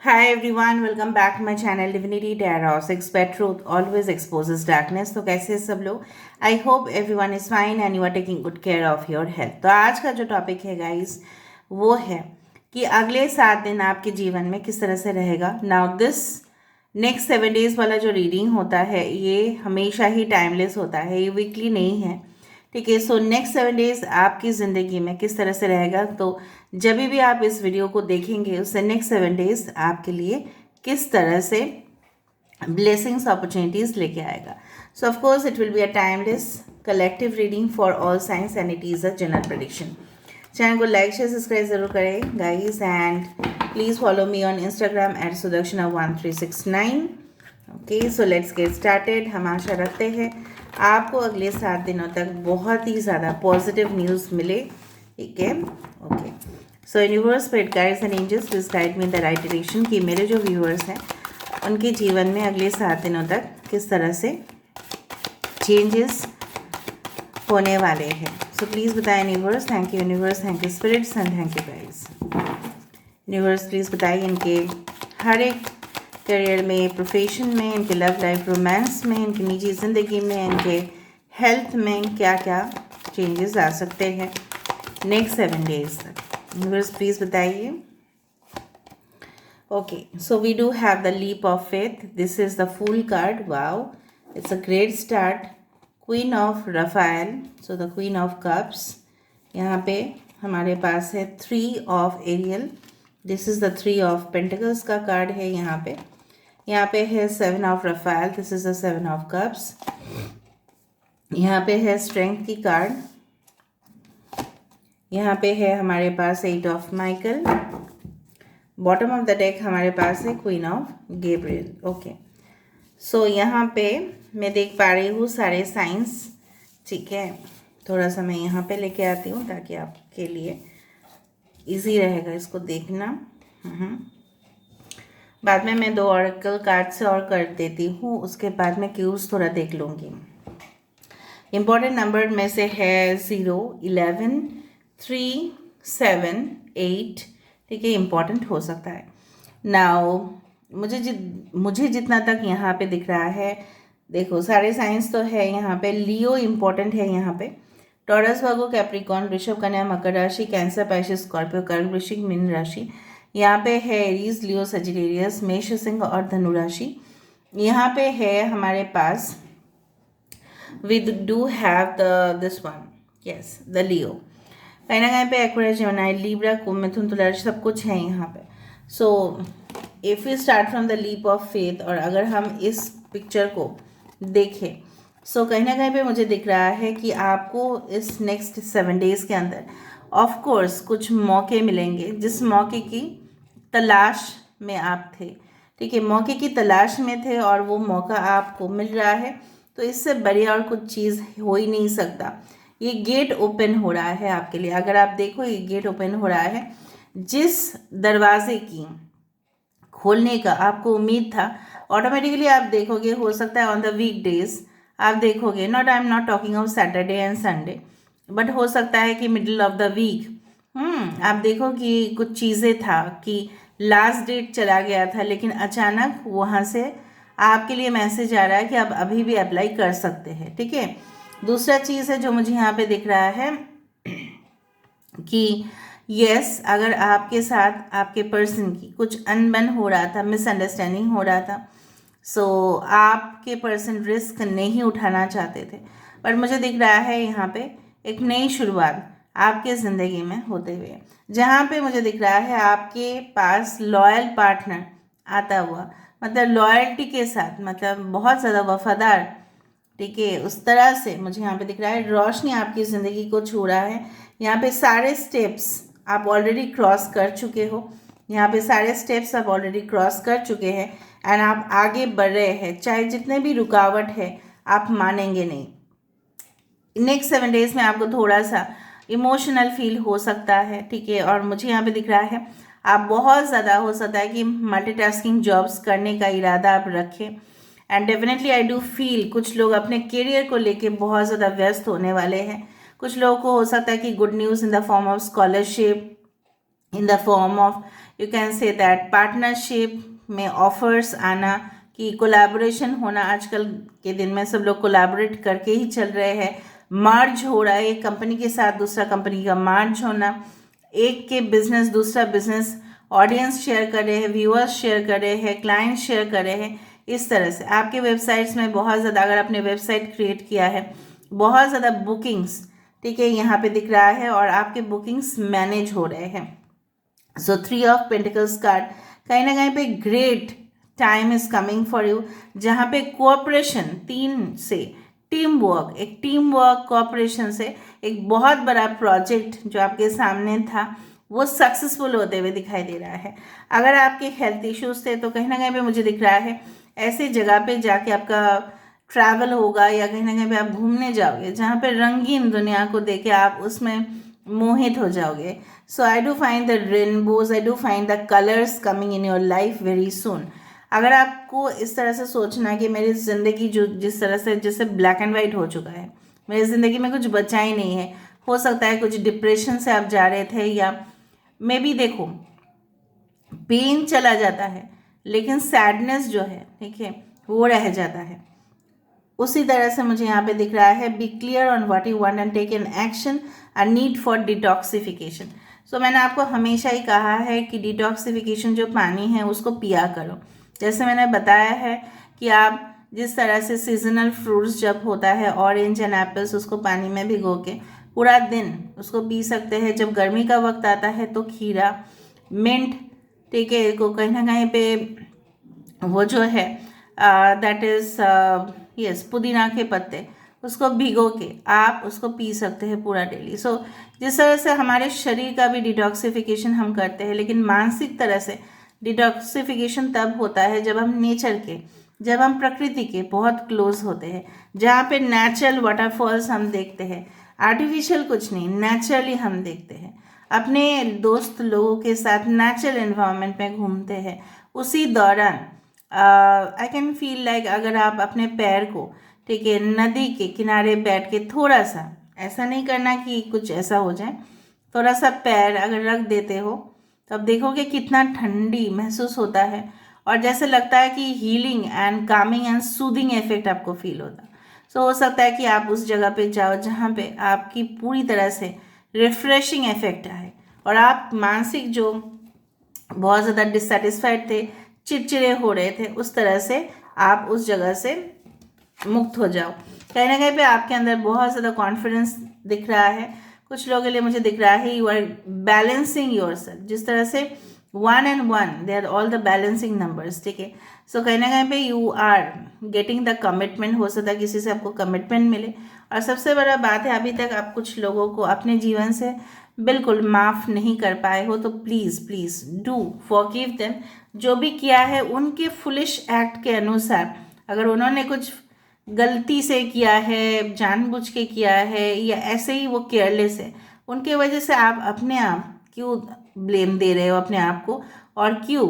Hi everyone, welcome back to my channel Divinity Tarot. Expert Truth always exposes darkness. तो कैसे हैं सब लोग? I hope everyone is fine and you are taking good care of your health. तो आज का जो topic है गाइस वो है कि अगले 7 दिन आपके जीवन में किस तरह से रहेगा। नाउ दिस नेक्स्ट 7 डेज वाला जो रीडिंग होता है ये हमेशा ही टाइमलेस होता है, ये वीकली नहीं है। ठीक है, सो नेक्स्ट 7 डेज आपकी ज़िंदगी में किस तरह से रहेगा, तो जब भी आप इस वीडियो को देखेंगे उससे नेक्स्ट 7 डेज आपके लिए किस तरह से ब्लेसिंग्स अपॉर्चुनिटीज़ लेके आएगा। सो of course it will be a timeless collective reading for all science and it is a general prediction. Channel को लाइक शेयर सब्सक्राइब जरूर करें guys and please follow me on Instagram @sudakshana1369। Okay, so let's get started. हम आशा रखते हैं आपको अगले 7 दिनों तक बहुत ही ज़्यादा पॉजिटिव न्यूज़ मिले। ठीक है, okay. So universe, spirit guides and angels please guide me in the right direction कि मेरे जो व्यूअर्स हैं उनके जीवन में अगले 7 दिनों तक किस तरह से चेंजेस होने वाले हैं। सो प्लीज़ बताएं universe. Thank you universe, thank you spirits and thank you guys. Universe please बताइए इनके हर एक करियर में, प्रोफेशन में, इनके लव लाइफ, रोमांस में, इनकी निजी ज़िंदगी में, इनके हेल्थ में क्या क्या चेंजेस आ सकते हैं नेक्स्ट 7 डेज तक। यूनिवर्स प्लीज़ बताइए। Okay, so we do have the leap of faith. This is the fool card. Wow, it's a great start. Queen of Raphael, so the queen of cups. यहाँ पे हमारे पास है 3 of Ariel. This is the 3 of pentacles का card है। यहाँ पे है 7 of Raphael. This is the 7 of cups. यहाँ पे है स्ट्रेंथ की कार्ड। यहाँ पे है हमारे पास 8 of Michael. Bottom of the deck हमारे पास है क्वीन ऑफ गैब्रियल। ओके, सो यहाँ पे मैं देख पा रही हूँ सारे साइंस। ठीक है, थोड़ा सा मैं यहाँ पे लेके आती हूँ ताकि आपके लिए इजी रहेगा इसको देखना। बाद में मैं 2 ऑरेकल कार्ड से और कर देती हूँ, उसके बाद मैं क्यूज थोड़ा देख लूँगी। इम्पॉर्टेंट नंबर में से है 0, 11, 3, 7, 8। ठीक है, इम्पॉर्टेंट हो सकता है। नाउ मुझे जितना तक यहाँ पे दिख रहा है, देखो सारे साइंस तो है यहाँ पे। लियो इम्पॉर्टेंट है यहाँ पे। टॉरस, वर्गो, कैप्रिकॉर्न, वृषभ, कन्या, मकर राशि, कैंसर, पैश, स्कॉर्पियो, कर्क, वृश्चिक, मीन राशि। यहाँ पे है एरीज, लियो, सजिटेरियस, मेष, सिंह और धनु राशि। यहाँ पे है हमारे पास we do have this one, yes, the Leo। कहीं ना कहीं पे Aquarius, Gemini, Libra, Kumbh, Mithun, Tula सब कुछ है यहाँ पे। So if you start from the leap of faith और अगर हम इस पिक्चर को देखें, सो कहीं ना कहीं पे मुझे दिख रहा है कि आपको इस नेक्स्ट 7 डेज के अंदर ऑफ कोर्स कुछ मौके मिलेंगे जिस मौके की तलाश में आप थे। ठीक है, मौके की तलाश में थे और वो मौका आपको मिल रहा है, तो इससे बढ़िया और कुछ चीज़ हो ही नहीं सकता। ये गेट ओपन हो रहा है आपके लिए। अगर आप देखो, ये गेट ओपन हो रहा है। जिस दरवाजे की खोलने का आपको उम्मीद था, ऑटोमेटिकली आप देखोगे, हो सकता है ऑन द वीक डेज आप देखोगे, not I am not talking of Saturday and Sunday, but हो सकता है कि मिडिल ऑफ द वीक आप देखो कि कुछ चीज़ें था कि लास्ट डेट चला गया था, लेकिन अचानक वहाँ से आपके लिए मैसेज आ रहा है कि आप अभी भी अप्लाई कर सकते हैं। ठीक है, दूसरा चीज़ है जो मुझे यहाँ पे दिख रहा है कि यस, अगर आपके साथ आपके पर्सन की कुछ अनबन हो रहा था, मिसअंडरस्टैंडिंग हो रहा था, सो आपके पर्सन रिस्क नहीं उठाना चाहते थे, पर मुझे दिख रहा है यहाँ पे एक नई शुरुआत आपके ज़िंदगी में होते हुए, जहाँ पे मुझे दिख रहा है आपके पास लॉयल पार्टनर आता हुआ, मतलब लॉयल्टी के साथ, मतलब बहुत ज़्यादा वफादार। ठीक है, उस तरह से मुझे यहाँ पे दिख रहा है रोशनी आपकी ज़िंदगी को छू रहा है। यहाँ पे सारे स्टेप्स आप ऑलरेडी क्रॉस कर चुके हो। यहाँ पे सारे स्टेप्स आप ऑलरेडी क्रॉस कर चुके हैं एंड आप आगे बढ़ रहे हैं। चाहे जितने भी रुकावट है, आप मानेंगे नहीं। नेक्स्ट 7 डेज में आपको थोड़ा सा इमोशनल फील हो सकता है। ठीक है, और मुझे यहाँ पे दिख रहा है आप बहुत ज़्यादा, हो सकता है कि मल्टीटास्किंग जॉब्स करने का इरादा आप रखें। And definitely I do feel कुछ लोग अपने करियर को लेके बहुत ज़्यादा व्यस्त होने वाले हैं। कुछ लोगों को हो सकता है कि good news in the form of scholarship, in the form of you can say that partnership में ऑफर्स आना, कि कोलैबोरेशन होना। आजकल के दिन में सब लोग कोलैबोरेट करके ही चल रहे हैं। मार्ज हो रहा है, एक कंपनी के साथ दूसरा कंपनी का मार्ज होना, एक के बिजनेस दूसरा बिजनेस, ऑडियंस शेयर कर रहे हैं, व्यूअर्स शेयर कर रहे हैं, क्लाइंट शेयर कर रहे हैं। इस तरह से आपके वेबसाइट्स में बहुत ज़्यादा, अगर आपने वेबसाइट क्रिएट किया है, बहुत ज़्यादा बुकिंग्स, ठीक है, यहाँ पे दिख रहा है, और आपके बुकिंग्स मैनेज हो रहे हैं। सो 3 ऑफ पेंटिकल्स कार्ड कहीं ना कहीं पे great time is coming for you, जहाँ पे कोऑपरेशन 3 से टीम वर्क, एक टीम वर्क कोऑपरेशन से एक बहुत बड़ा प्रोजेक्ट जो आपके सामने था वो सक्सेसफुल होते हुए दिखाई दे रहा है। अगर आपके हेल्थ इश्यूज थे तो कहीं ना कहीं पे मुझे दिख रहा है ऐसी जगह पे जाके आपका ट्रैवल होगा, या कहीं ना कहीं पे आप घूमने जाओगे जहाँ पे रंगीन दुनिया को देखे आप उसमें मोहित हो जाओगे। So I do find the rainbows, I do find the colours coming in your life very soon. अगर आपको इस तरह से सोचना है कि मेरी ज़िंदगी जो जिस तरह से जैसे ब्लैक एंड वाइट हो चुका है, मेरी ज़िंदगी में कुछ बचा ही नहीं है, हो सकता है कुछ डिप्रेशन से आप जा रहे थे, या मे बी देखो पेन चला जाता है लेकिन सैडनेस जो है, ठीक है, वो रह जाता है। उसी तरह से मुझे यहाँ पे दिख रहा है be clear on what you want and take an action, a need for detoxification. So मैंने आपको हमेशा ही कहा है कि डिटॉक्सिफिकेशन जो पानी है उसको पिया करो। जैसे मैंने बताया है कि आप जिस तरह से सीजनल फ्रूट्स जब होता है, ऑरेंज एंड एप्पल्स, उसको पानी में भिगो के पूरा दिन उसको पी सकते हैं। जब गर्मी का वक्त आता है तो खीरा, मिंट, ठीक है, को कहीं ना कहीं पे वो जो है दैट इज़ यस पुदीना के पत्ते, उसको भिगो के आप उसको पी सकते हैं पूरा डेली। सो जिस तरह से हमारे शरीर का भी डिटॉक्सिफिकेशन हम करते हैं, लेकिन मानसिक तरह से डिटॉक्सिफिकेशन तब होता है जब हम नेचर के, जब हम प्रकृति के बहुत क्लोज होते हैं, जहाँ पे नेचुरल वाटरफॉल्स हम देखते हैं, आर्टिफिशियल कुछ नहीं, नेचुरली हम देखते हैं, अपने दोस्त लोगों के साथ नेचुरल एनवायरनमेंट में घूमते हैं। उसी दौरान आई कैन फील लाइक अगर आप अपने पैर को, ठीक है, नदी के किनारे बैठ के थोड़ा सा, ऐसा नहीं करना कि कुछ ऐसा हो जाए, थोड़ा सा पैर अगर रख देते हो तो आप देखोगे कितना ठंडी महसूस होता है, और जैसे लगता है कि healing and Kameng and soothing effect आपको फील होता है। सो हो सकता है कि आप उस जगह पे जाओ जहाँ पे आपकी पूरी तरह से रिफ्रेशिंग इफेक्ट आए, और आप मानसिक जो बहुत ज़्यादा डिससेटिस्फाइड थे, चिड़चिड़े हो रहे थे, उस तरह से आप उस जगह से मुक्त हो जाओ। कहीं ना कहीं पे आपके अंदर बहुत ज़्यादा कॉन्फिडेंस दिख रहा है। कुछ लोगों के लिए मुझे दिख रहा है यू आर बैलेंसिंग योरसेल्फ, जिस तरह से 1 and 1 they are all the balancing numbers, ठीक है। सो कहीं ना कहीं पे you are getting the commitment, हो सकता है किसी से आपको कमिटमेंट मिले। और सबसे बड़ा बात है, अभी तक आप कुछ लोगों को अपने जीवन से बिल्कुल माफ़ नहीं कर पाए हो, तो please please do forgive them. जो भी किया है उनके फुलिश एक्ट के अनुसार, अगर उन्होंने कुछ गलती से किया है, जानबूझ के किया है, या ऐसे ही वो केयरलेस है, उनके वजह से आप अपने आप क्यों ब्लेम दे रहे हो अपने आप को, और क्यों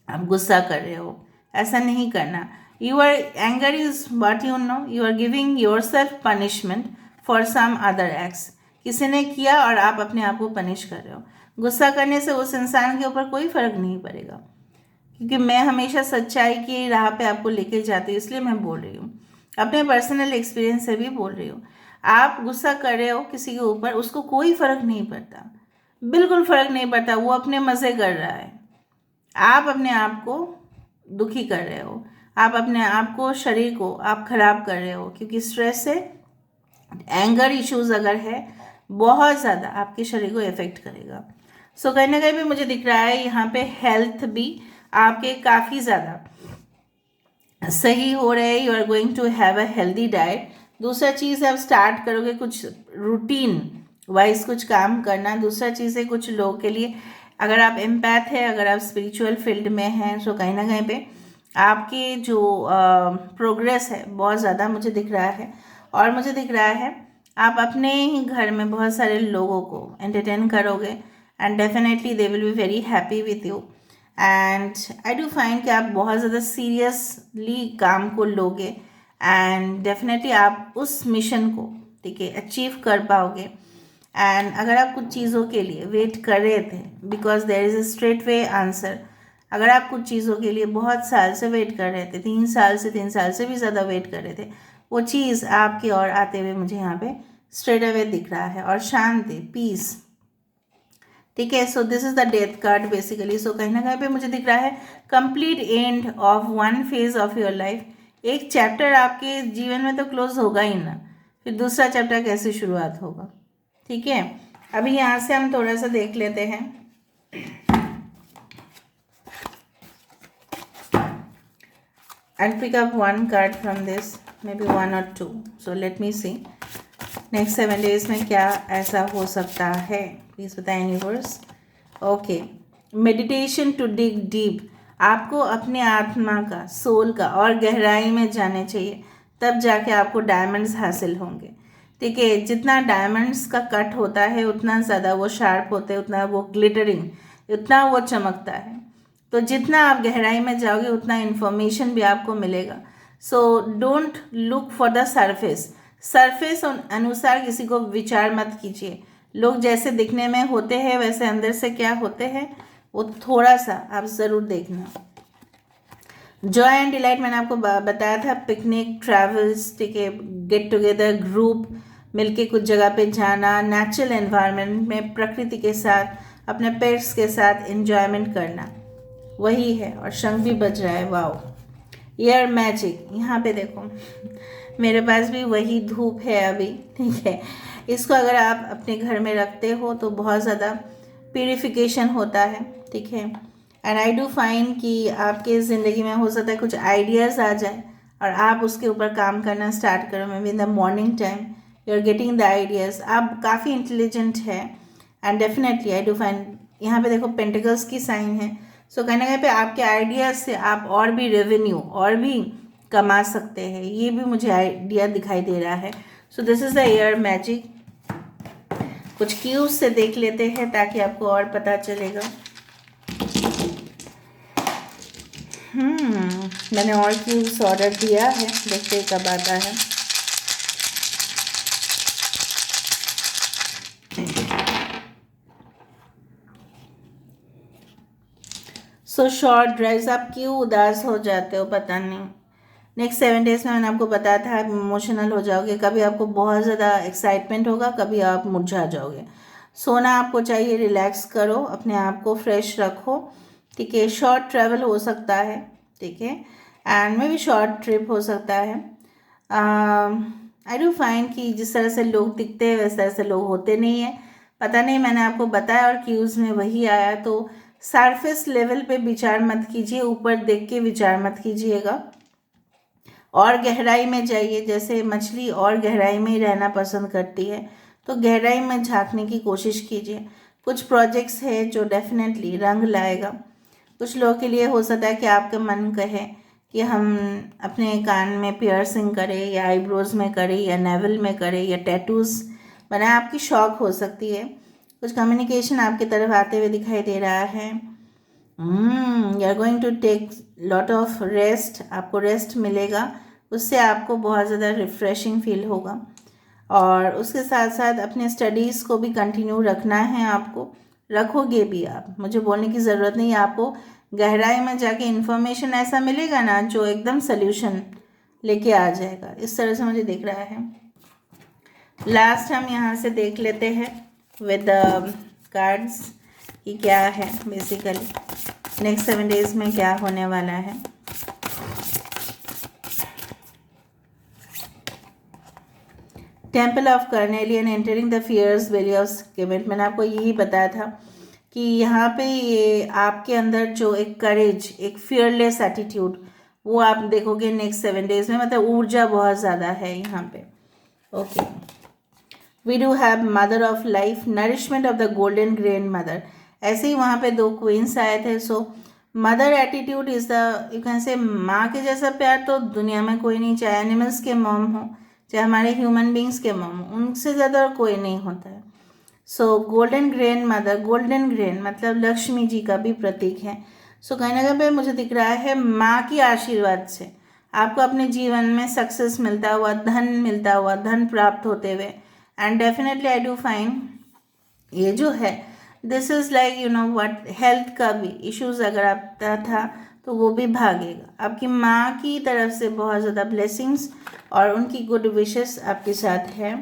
आप गुस्सा कर रहे हो? ऐसा नहीं करना। Your anger is what you know, you are giving yourself punishment for some other acts. किसी ने किया और आप अपने आप को पनिश कर रहे हो। गुस्सा करने से उस इंसान के ऊपर कोई फर्क नहीं पड़ेगा, क्योंकि मैं हमेशा सच्चाई की राह पे आपको लेके जाती हूँ, इसलिए मैं बोल रही हूँ, अपने पर्सनल एक्सपीरियंस से भी बोल रही हूँ। आप गुस्सा कर रहे हो किसी के ऊपर, उसको कोई फर्क नहीं पड़ता, बिल्कुल फर्क नहीं पड़ता, वो अपने मज़े कर रहा है। आप अपने आप को दुखी कर रहे हो, आप अपने आप को, शरीर को आप खराब कर रहे हो, क्योंकि स्ट्रेस से एंगर इश्यूज अगर है बहुत ज़्यादा आपके शरीर को इफेक्ट करेगा। सो कहीं ना कहीं भी मुझे दिख रहा है यहाँ पे हेल्थ भी आपके काफ़ी ज़्यादा सही हो रहे हैं। You are going to have a healthy diet. दूसरा चीज़ आप स्टार्ट करोगे कुछ रूटीन वाइज कुछ काम करना। दूसरा चीज़ है कुछ लोगों के लिए, अगर आप एम्पैथ है, अगर आप स्पिरिचुअल फील्ड में हैं, तो कहीं ना कहीं पे आपकी जो प्रोग्रेस है बहुत ज़्यादा मुझे दिख रहा है। और मुझे दिख रहा है आप अपने ही घर में बहुत सारे लोगों को एंटरटेन करोगे, and definitely they will be very happy with you. And I do find कि आप बहुत ज़्यादा सीरियसली काम को लोगे, एंड डेफिनेटली आप उस मिशन को, ठीक है, अचीव कर पाओगे। एंड अगर आप कुछ चीज़ों के लिए वेट कर रहे थे, because there is a straight way answer, अगर आप कुछ चीज़ों के लिए बहुत साल से वेट कर रहे थे, 3 साल से भी ज़्यादा वेट कर रहे थे, वो चीज़ आपकी ओर आते हुए मुझे यहाँ पे स्ट्रेट अवे दिख रहा है, और शांति, पीस, ठीक है। So this is the death card basically. So कहीं ना कहीं पे मुझे दिख रहा है complete end of one phase of your life. एक चैप्टर आपके जीवन में तो क्लोज होगा ही ना, फिर दूसरा चैप्टर कैसे शुरुआत होगा, ठीक है। अभी यहाँ से हम थोड़ा सा देख लेते हैं। I'll pick up one card from this, maybe 1 or 2. So let me see. Next 7 days में क्या ऐसा हो सकता है, प्लीज़ बताएं universe. Okay, meditation to dig deep. आपको अपने आत्मा का, सोल का और गहराई में जाने चाहिए, तब जाके आपको डायमंड्स हासिल होंगे, ठीक है। जितना डायमंड्स का कट होता है उतना ज़्यादा वो शार्प होते हैं, उतना वो ग्लिटरिंग, उतना वो चमकता है। तो जितना आप गहराई में जाओगे उतना इन्फॉर्मेशन भी आपको मिलेगा। So don't look for the surface अनुसार किसी को विचार मत कीजिए। लोग जैसे दिखने में होते हैं वैसे अंदर से क्या होते हैं वो थोड़ा सा आप ज़रूर देखना। जॉय एंड डिलाइट मैंने आपको बताया था, पिकनिक, ट्रैवल्स, ठीक है, गेट टुगेदर, ग्रुप मिलके कुछ जगह पे जाना, नेचुरल एनवायरनमेंट में प्रकृति के साथ, अपने पेट्स के साथ एंजॉयमेंट करना, वही है। और शंख भी बज रहा है, वाओ। एयर मैजिक, यहाँ पे देखो मेरे पास भी वही धूप है अभी, ठीक है। इसको अगर आप अपने घर में रखते हो तो बहुत ज़्यादा प्यूरिफिकेशन होता है, ठीक है। एंड आई डू फाइंड कि आपके ज़िंदगी में हो सकता है कुछ आइडियाज़ आ जाए और आप उसके ऊपर काम करना स्टार्ट करो। Maybe in the morning time you are getting the ideas. आप काफ़ी इंटेलिजेंट है and definitely I do find, यहाँ पे देखो पेंटिकल्स की साइन है। सो कहीं ना कहीं पे आपके आइडियाज़ से आप और भी रेवेन्यू और भी कमा सकते हैं, ये भी मुझे आइडिया दिखाई दे रहा है। So this is the air magic. कुछ क्यूज से देख लेते हैं ताकि आपको और पता चलेगा। मैंने और क्यूज ऑर्डर दिया है, देखते हैं कब आता है। सो शॉर्ट ड्राइव्स, आप क्यों उदास हो जाते हो पता नहीं। नेक्स्ट 7 days में मैंने आपको बताया था आप इमोशनल हो जाओगे, कभी आपको बहुत ज़्यादा एक्साइटमेंट होगा, कभी आप मुरझा जाओगे। सोना आपको चाहिए, रिलैक्स करो, अपने आप को फ्रेश रखो, ठीक है। शॉर्ट ट्रैवल हो सकता है, ठीक है, एंड मे भी शॉर्ट ट्रिप हो सकता है। आई डू फाइंड कि जिस तरह से लोग दिखते हैं वैसे तरह से लोग होते नहीं हैं, पता नहीं, मैंने आपको बताया और क्यूज़ में वही आया। तो सरफेस लेवल पे विचार मत कीजिए, ऊपर देख के विचार मत कीजिएगा, और गहराई में जाइए। जैसे मछली और गहराई में ही रहना पसंद करती है, तो गहराई में झांकने की कोशिश कीजिए। कुछ प्रोजेक्ट्स है जो डेफिनेटली रंग लाएगा। कुछ लोगों के लिए हो सकता है कि आपका मन कहे कि हम अपने कान में पियर्सिंग करें, या आईब्रोज में करें, या नेवल में करें, या टैटूज बनाए, आपकी शौक हो सकती है। कुछ कम्युनिकेशन आपकी तरफ आते हुए दिखाई दे रहा है। You are going to take lot of rest, आपको रेस्ट मिलेगा, उससे आपको बहुत ज़्यादा रिफ़्रेशिंग फील होगा। और उसके साथ साथ अपने स्टडीज़ को भी कंटिन्यू रखना है, आपको रखोगे भी आप, मुझे बोलने की ज़रूरत नहीं है। आपको गहराई में जाके इन्फॉर्मेशन ऐसा मिलेगा ना जो एकदम सल्यूशन लेके आ जाएगा, इस तरह से मुझे दिख रहा है। लास्ट हम यहाँ से देख लेते हैं विद कार्ड्स कि क्या है बेसिकली नेक्स्ट 7 days में क्या होने वाला है। Temple of carnelian entering the fierce valley of Skimit. मैंने आपको यही बताया था कि यहाँ पे ये आपके अंदर जो एक करेज, एक फियरलेस एटीट्यूड, वो आप देखोगे नेक्स्ट 7 days में, मतलब ऊर्जा बहुत ज़्यादा है यहाँ पे। Okay, we do have mother of life, nourishment of the golden grain mother. ऐसे ही वहाँ पे 2 क्वींस आए थे। So mother attitude is the, you can say, माँ के जैसा प्यार तो दुनिया में कोई नहीं, चाहे एनिमल्स के मॉम हो, चाहे हमारे ह्यूमन बींग्स के मॉम हो, उनसे ज़्यादा कोई नहीं होता है। सो golden grain mother, golden grain मतलब लक्ष्मी जी का भी प्रतीक है। सो कहीं ना कहीं पे मुझे दिख रहा है माँ की आशीर्वाद से आपको अपने जीवन में सक्सेस मिलता हुआ, धन मिलता हुआ, धन प्राप्त होते हुए, and definitely I do find ये जो है this is like you know what, health का भी इश्यूज अगर आपका था तो वो भी भागेगा। आपकी माँ की तरफ से बहुत ज़्यादा ब्लेसिंग्स और उनकी गुड विशेस आपके साथ है।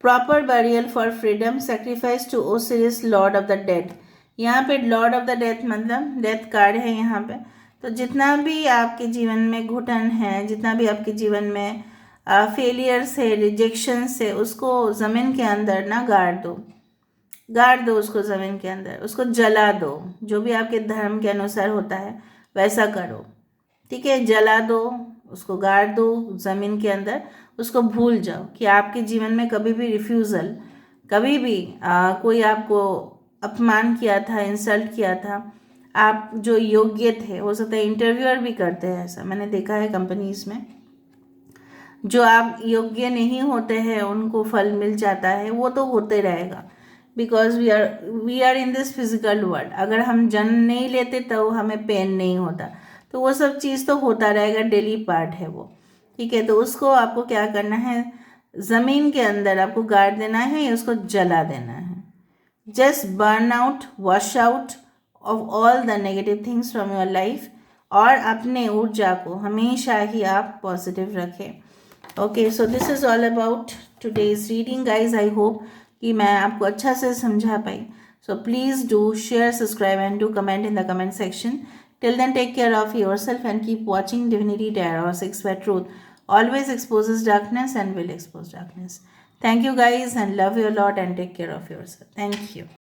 Proper burial for freedom, sacrifice to Osiris lord of the death. यहाँ पे लॉर्ड ऑफ द डेथ मतलब डेथ कार्ड है यहाँ पे। तो जितना भी आपके जीवन में घुटन है, जितना भी आपके जीवन में फेलियर्स है, रिजेक्शंस है, उसको ज़मीन के अंदर ना गाड़ दो उसको ज़मीन के अंदर, उसको जला दो। जो भी आपके धर्म के अनुसार होता है वैसा करो, ठीक है। जला दो उसको, गाड़ दो ज़मीन के अंदर, उसको भूल जाओ कि आपके जीवन में कभी भी रिफ्यूज़ल, कभी भी कोई आपको अपमान किया था, इंसल्ट किया था। आप जो योग्य थे, हो सकता है इंटरव्यूअर भी करते हैं ऐसा, मैंने देखा है कंपनीज में। जो आप योग्य नहीं होते हैं उनको फल मिल जाता है, वो तो होते रहेगा। Because we are in this physical world. अगर हम जन्म नहीं लेते तो हमें पेन नहीं होता, तो वो सब चीज़ तो होता रहेगा, डेली पार्ट है वो, ठीक है। तो उसको आपको क्या करना है, ज़मीन के अंदर आपको गाड़ देना है या उसको जला देना है। Just burn out, wash out of all the negative things from your life, और अपने ऊर्जा को हमेशा ही आप पॉजिटिव रखें। Okay, so this is all about today's reading guys. I hope कि मैं आपको अच्छा से समझा पाई। So please do share, subscribe and do comment in the comment section. Till then, take care of yourself and keep watching Divinity Tarot 6 where truth always exposes darkness and will expose darkness. Thank you guys and love you a lot and take care of yourself. Thank you.